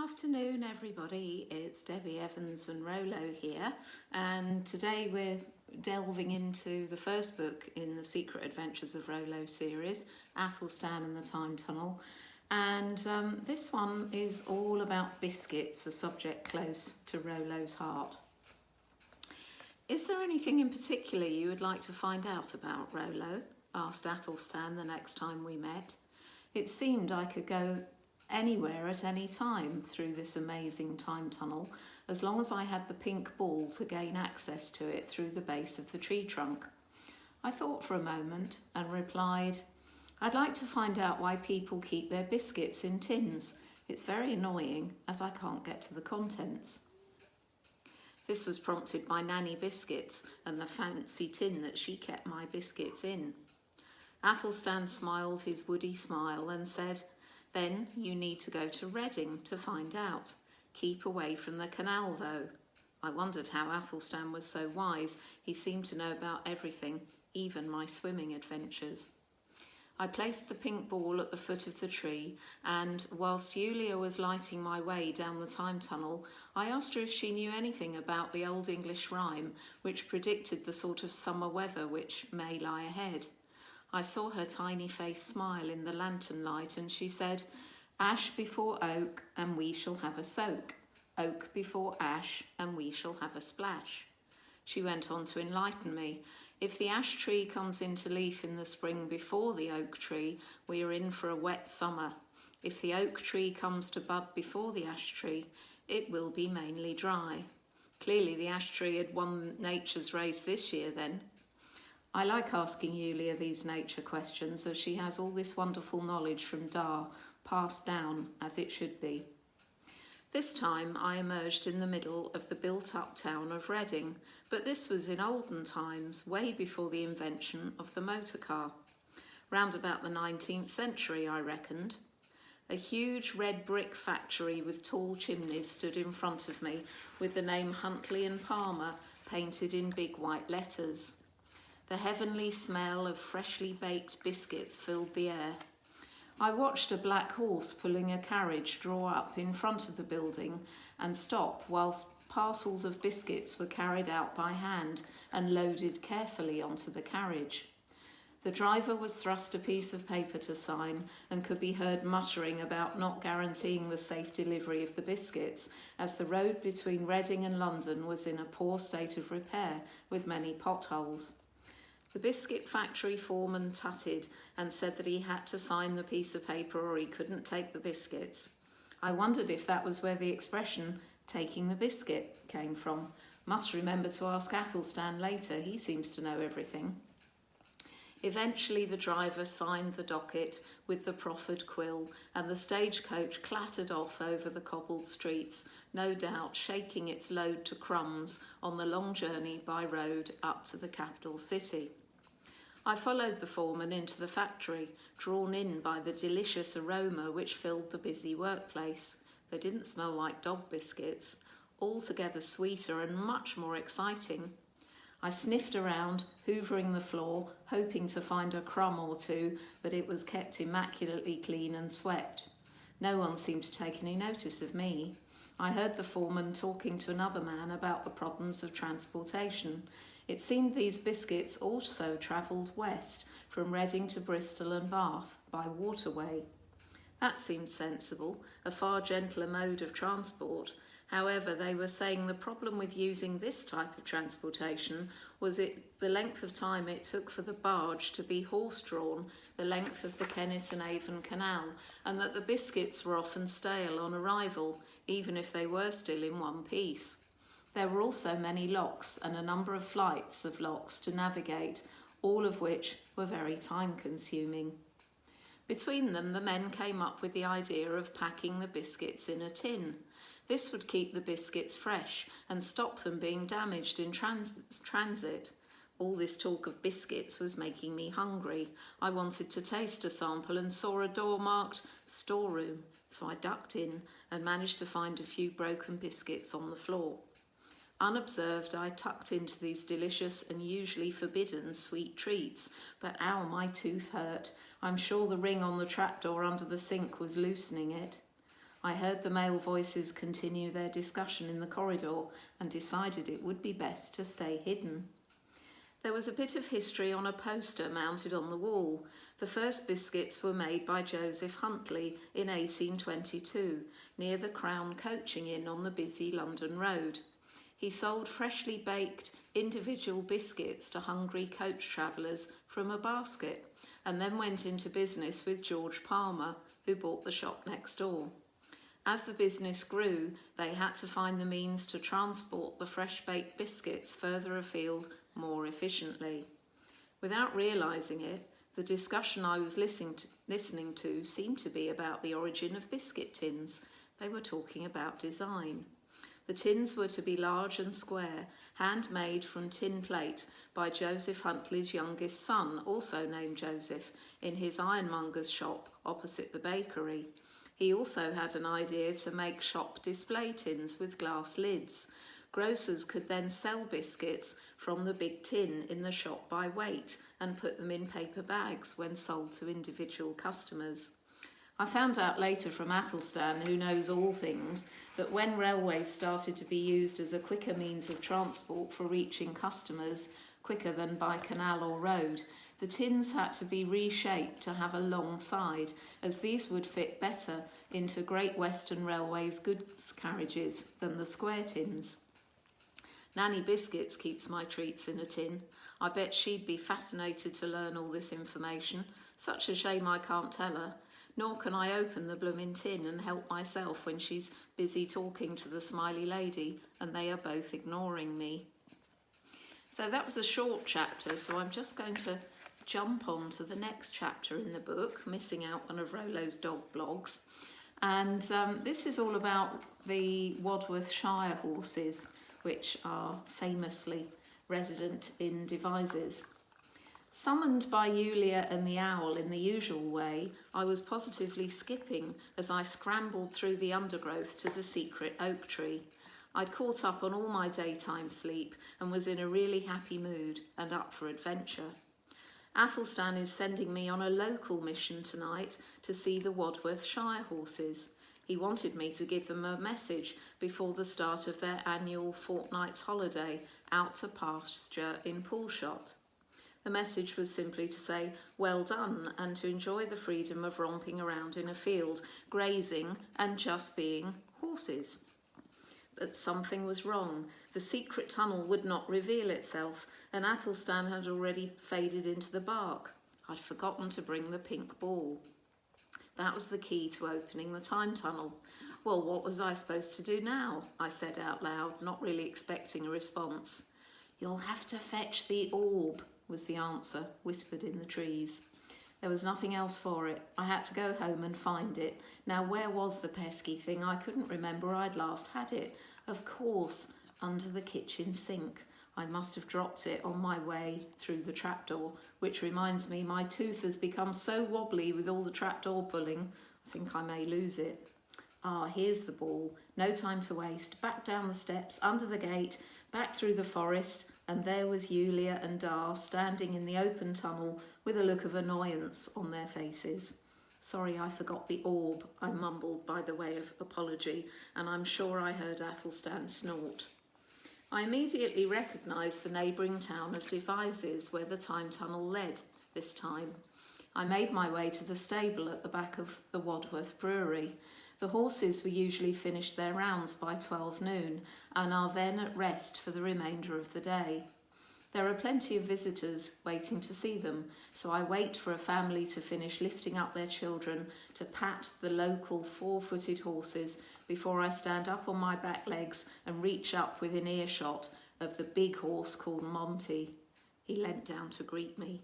afternoon, everybody. It's Debbie Evans and Rolo here, and today we're delving into the first book in the Secret Adventures of Rolo series, Athelstan and the Time Tunnel. And this one is all about biscuits, a subject close to Rolo's heart. Is there anything in particular you would like to find out about Rolo? Asked Athelstan the next time we met. It seemed I could go anywhere at any time through this amazing time tunnel, as long as I had the pink ball to gain access to it through the base of the tree trunk. I thought for a moment and replied, I'd like to find out why people keep their biscuits in tins. It's very annoying, as I can't get to the contents. This was prompted by Nanny Biscuits and the fancy tin that she kept my biscuits in. Athelstan smiled his woody smile and said, Then you need to go to Reading to find out. Keep away from the canal, though. I wondered how Athelstan was so wise. He seemed to know about everything, even my swimming adventures. I placed the pink ball at the foot of the tree, and whilst Julia was lighting my way down the time tunnel, I asked her if she knew anything about the Old English rhyme, which predicted the sort of summer weather which may lie ahead. I saw her tiny face smile in the lantern light, and she said, Ash before oak, and we shall have a soak. Oak before ash, and we shall have a splash. She went on to enlighten me. If the ash tree comes into leaf in the spring before the oak tree, we are in for a wet summer. If the oak tree comes to bud before the ash tree, it will be mainly dry. Clearly the ash tree had won nature's race this year then. I like asking Julia these nature questions, as she has all this wonderful knowledge from Dar, passed down as it should be. This time I emerged in the middle of the built-up town of Reading, but this was in olden times, way before the invention of the motor car. Round about the 19th century, I reckoned. A huge red brick factory with tall chimneys stood in front of me, with the name Huntley and Palmers painted in big white letters. The heavenly smell of freshly baked biscuits filled the air. I watched a black horse pulling a carriage draw up in front of the building and stop whilst parcels of biscuits were carried out by hand and loaded carefully onto the carriage. The driver was thrust a piece of paper to sign and could be heard muttering about not guaranteeing the safe delivery of the biscuits, as the road between Reading and London was in a poor state of repair with many potholes. The biscuit factory foreman tutted and said that he had to sign the piece of paper or he couldn't take the biscuits. I wondered if that was where the expression, taking the biscuit, came from. Must remember to ask Athelstan later, he seems to know everything. Eventually the driver signed the docket with the proffered quill, and the stagecoach clattered off over the cobbled streets, no doubt shaking its load to crumbs on the long journey by road up to the capital city. I followed the foreman into the factory, drawn in by the delicious aroma which filled the busy workplace. They didn't smell like dog biscuits, altogether sweeter and much more exciting. I sniffed around, hoovering the floor, hoping to find a crumb or two, but it was kept immaculately clean and swept. No one seemed to take any notice of me. I heard the foreman talking to another man about the problems of transportation. It seemed these biscuits also travelled west, from Reading to Bristol and Bath, by waterway. That seemed sensible, a far gentler mode of transport. However, they were saying the problem with using this type of transportation was the length of time it took for the barge to be horse-drawn, the length of the Kennis and Avon Canal, and that the biscuits were often stale on arrival, even if they were still in one piece. There were also many locks and a number of flights of locks to navigate, all of which were very time-consuming. Between them, the men came up with the idea of packing the biscuits in a tin. This would keep the biscuits fresh and stop them being damaged in transit. All this talk of biscuits was making me hungry. I wanted to taste a sample and saw a door marked storeroom, so I ducked in and managed to find a few broken biscuits on the floor. Unobserved, I tucked into these delicious and usually forbidden sweet treats, but ow, my tooth hurt. I'm sure the ring on the trapdoor under the sink was loosening it. I heard the male voices continue their discussion in the corridor and decided it would be best to stay hidden. There was a bit of history on a poster mounted on the wall. The first biscuits were made by Joseph Huntley in 1822, near the Crown Coaching Inn on the busy London road. He sold freshly baked individual biscuits to hungry coach travellers from a basket, and then went into business with George Palmer, who bought the shop next door. As the business grew, they had to find the means to transport the fresh-baked biscuits further afield more efficiently. Without realising it, the discussion I was listening to seemed to be about the origin of biscuit tins. They were talking about design. The tins were to be large and square, handmade from tin plate by Joseph Huntley's youngest son, also named Joseph, in his ironmonger's shop opposite the bakery. He also had an idea to make shop display tins with glass lids. Grocers could then sell biscuits from the big tin in the shop by weight and put them in paper bags when sold to individual customers. I found out later from Athelstan, who knows all things, that when railways started to be used as a quicker means of transport for reaching customers quicker than by canal or road, the tins had to be reshaped to have a long side, as these would fit better into Great Western Railway's goods carriages than the square tins. Nanny Biscuits keeps my treats in a tin. I bet she'd be fascinated to learn all this information. Such a shame I can't tell her. Nor can I open the bloomin' tin and help myself when she's busy talking to the smiley lady and they are both ignoring me. So that was a short chapter, so I'm just going to jump on to the next chapter in the book, missing out one of Rolo's dog blogs. And this is all about the Wadworth shire horses, which are famously resident in Devizes. Summoned by Yulia and the owl in the usual way, I was positively skipping as I scrambled through the undergrowth to the secret oak tree. I'd caught up on all my daytime sleep and was in a really happy mood and up for adventure. Athelstan is sending me on a local mission tonight to see the Wadworth shire horses. He wanted me to give them a message before the start of their annual fortnight's holiday out to pasture in Poolshot. The message was simply to say, well done, and to enjoy the freedom of romping around in a field, grazing and just being horses. But something was wrong. The secret tunnel would not reveal itself, and Athelstan had already faded into the bark. I'd forgotten to bring the pink ball. That was the key to opening the time tunnel. Well, what was I supposed to do now? I said out loud, not really expecting a response. You'll have to fetch the orb, was the answer, whispered in the trees. There was nothing else for it. I had to go home and find it. Now, where was the pesky thing? I couldn't remember I'd last had it. Of course, under the kitchen sink. I must have dropped it on my way through the trapdoor, which reminds me my tooth has become so wobbly with all the trapdoor pulling, I think I may lose it. Ah, here's the ball. No time to waste. Back down the steps, under the gate, back through the forest, and there was Yulia and Dar standing in the open tunnel with a look of annoyance on their faces. Sorry, I forgot the orb, I mumbled by the way of apology, and I'm sure I heard Athelstan snort. I immediately recognised the neighbouring town of Devizes, where the time tunnel led this time. I made my way to the stable at the back of the Wadworth brewery. The horses were usually finished their rounds by 12 noon and are then at rest for the remainder of the day. There are plenty of visitors waiting to see them, so I wait for a family to finish lifting up their children to pat the local 4-footed horses before I stand up on my back legs and reach up within earshot of the big horse called Monty. He leant down to greet me.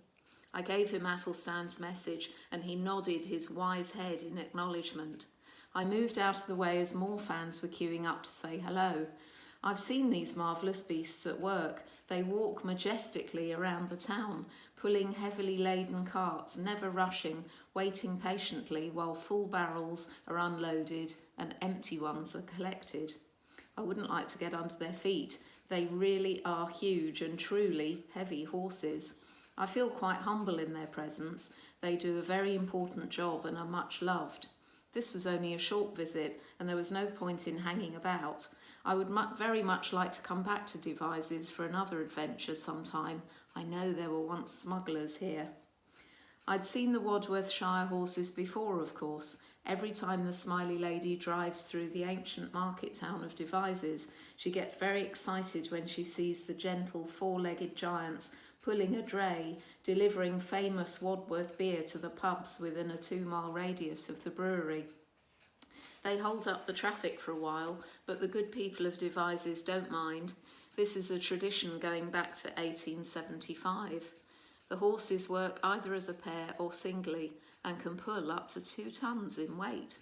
I gave him Athelstan's message and he nodded his wise head in acknowledgement. I moved out of the way as more fans were queuing up to say hello. I've seen these marvellous beasts at work. They walk majestically around the town, pulling heavily laden carts, never rushing, waiting patiently while full barrels are unloaded and empty ones are collected. I wouldn't like to get under their feet. They really are huge and truly heavy horses. I feel quite humble in their presence. They do a very important job and are much loved. This was only a short visit and there was no point in hanging about. I would very much like to come back to Devizes for another adventure sometime. I know there were once smugglers here. I'd seen the Wadworth Shire horses before, of course. Every time the smiley lady drives through the ancient market town of Devizes, she gets very excited when she sees the gentle four-legged giants pulling a dray, delivering famous Wadworth beer to the pubs within a 2-mile radius of the brewery. They hold up the traffic for a while, but the good people of Devizes don't mind. This is a tradition going back to 1875. The horses work either as a pair or singly and can pull up to 2 tons in weight.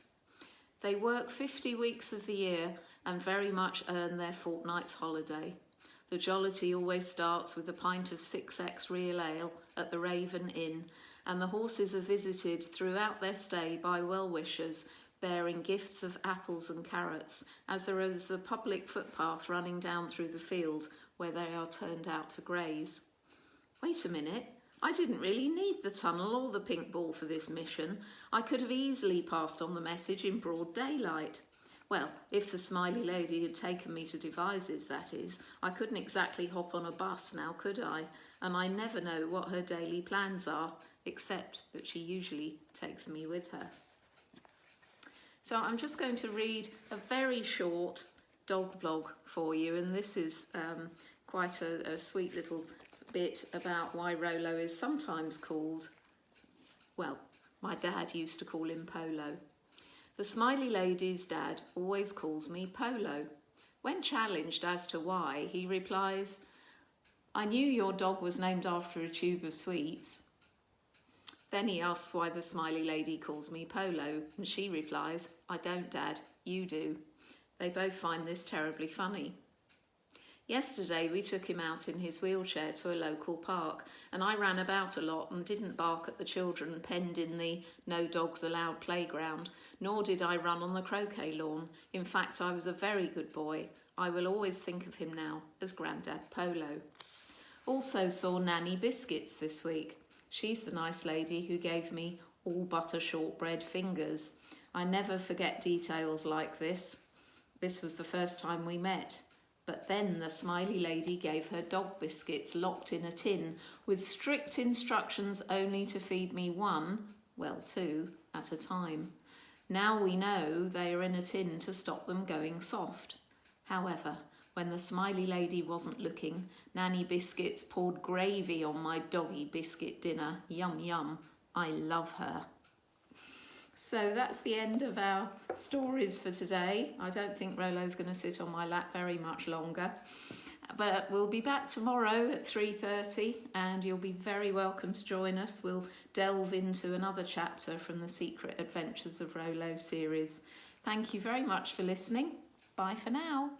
They work 50 weeks of the year and very much earn their fortnight's holiday. The jollity always starts with a pint of 6X real ale at the Raven Inn, and the horses are visited throughout their stay by well-wishers bearing gifts of apples and carrots, as there is a public footpath running down through the field where they are turned out to graze. Wait a minute, I didn't really need the tunnel or the pink ball for this mission. I could have easily passed on the message in broad daylight. Well, if the smiley lady had taken me to Devizes, that is. I couldn't exactly hop on a bus now, could I? And I never know what her daily plans are, except that she usually takes me with her. So I'm just going to read a very short dog blog for you, and this is quite a sweet little bit about why Rolo is sometimes called, well, my dad used to call him Polo. The smiley lady's dad always calls me Polo. When challenged as to why, he replies, "I knew your dog was named after a tube of sweets." Then he asks why the smiley lady calls me Polo, and she replies, "I don't, Dad, you do." They both find this terribly funny. Yesterday we took him out in his wheelchair to a local park, and I ran about a lot and didn't bark at the children penned in the no dogs allowed playground, nor did I run on the croquet lawn. In fact, I was a very good boy. I will always think of him now as Grandad Polo. Also saw Nanny Biscuits this week. She's the nice lady who gave me all butter shortbread fingers. I never forget details like this. This was the first time we met. But then the smiley lady gave her dog biscuits locked in a tin with strict instructions only to feed me 2 at a time. Now we know they are in a tin to stop them going soft. However, when the smiley lady wasn't looking, Nanny Biscuits poured gravy on my doggy biscuit dinner. Yum yum. I love her. So that's the end of our stories for today. I don't think Rolo's going to sit on my lap very much longer. But we'll be back tomorrow at 3:30 and you'll be very welcome to join us. We'll delve into another chapter from the Secret Adventures of Rolo series. Thank you very much for listening. Bye for now.